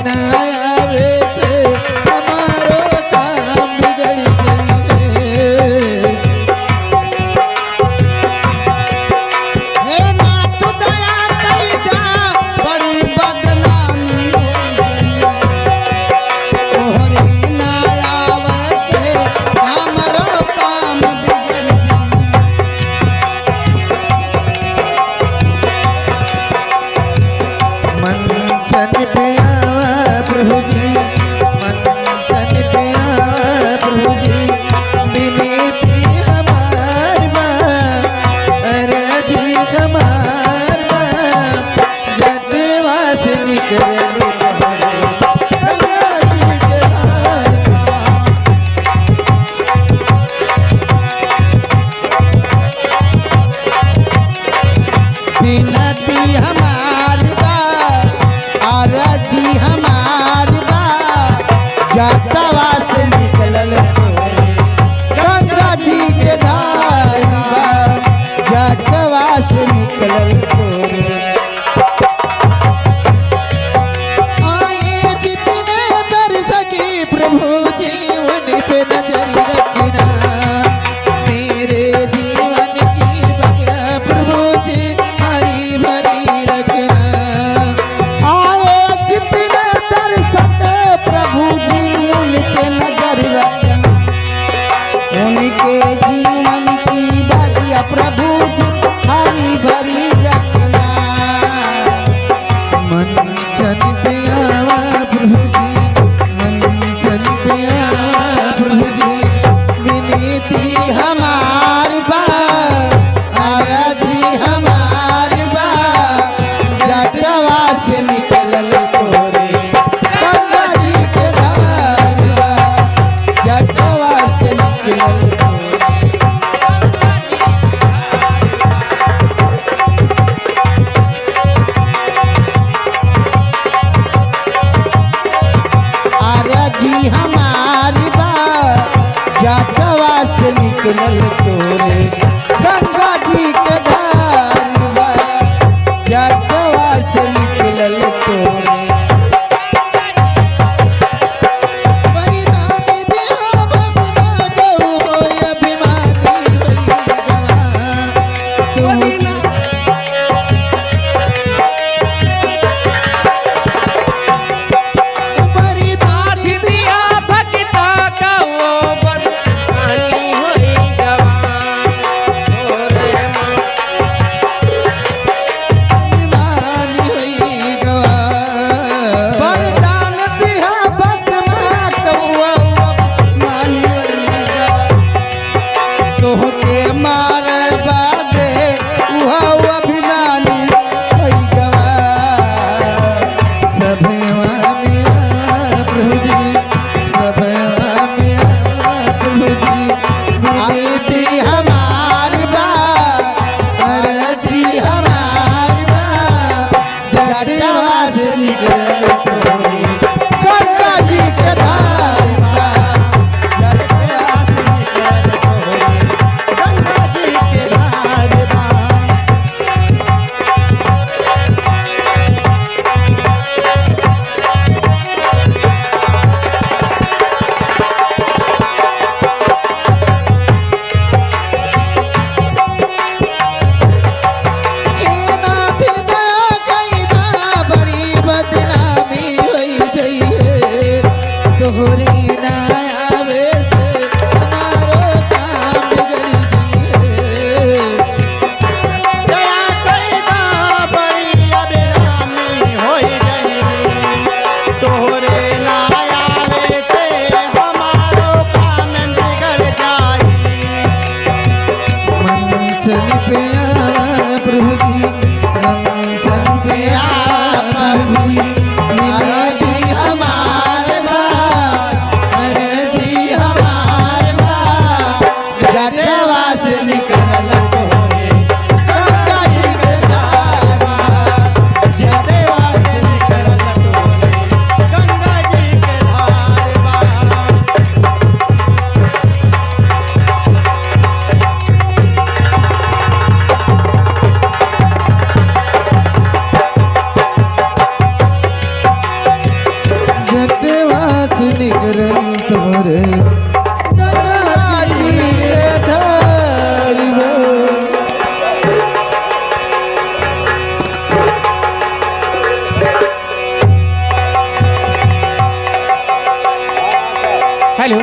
ना आवे से हमारो काम बिगड़ जाए। नाथ दया कई दा बड़ी बदनामी तोहरे ना आवे से हमारो काम बिगड़ जाए। मंचन पे आवा प्रभु जी, मंचन पे आवा प्रभु जी, विनती हमार बा, अर्जी हमार बा, जटवा से निकल अर्जी के हार बा। बिनती हमार बा आरजी हमार बा जटवा से निकलल तोरे गंगा जी के धार बा जटवा से निकलल तोरे। आए जितने दर सके प्रभु जीवन पे नजर रखना, मेरे जीवन की बगिया प्रभु जी हरी भरी रखना। आए जितने दर सके प्रभु जी उनके नजर रखना, उनके जीवन की बगिया प्रभु जी हरी भरी रखना। मंचन पे आवा प्रभु जी, मंचन पे आवा प्रभु जी, विनती हमार बा अर्जी हमार बा, जटवा से निकलल तोरे गंगा जी के धार बा। जटवा से निकलल तोरे। आरजी हमार बा जटवा से निकलल तोरे गंगा जी के धार बा जटवा से निकलल तोरे। बलिदान दिया भस्म गऊ होय अभिमानी होई गवा, तुम बलिदान दिया भक्ता का वो बदनामी होई गवा तोरे अभिमानी होई गवा। बलिदान दिहा भस्मा कौआ मानी वरिगा तोहके मारे बादे उहा अभिमानी होई गवा। सभवा में आवा प्रभु जी, सभवा में आवा प्रभु जी, विनती हमार बा, अर्जी हमार बा, जटवा से निकल तोरे गंगा जी के धार बा जटवा से निकलल तोरे गंगा जी के धार बा। हे नाथ दया कई दा बड़ी बदनामी होई जइए, तोहरी ना आवे से हमारो काम बिगड़ जाइए। दया कईदा बड़ी बदनामी होई जइए, तोहरे ना आवे से हमारो काम बिगड़ जाई। मंचन पे आवा प्रभु जी, मंचन पे आवा प्रभु जी, विनती हमार बा, अर्जी मोर गंगा जी के धार हो। हेलो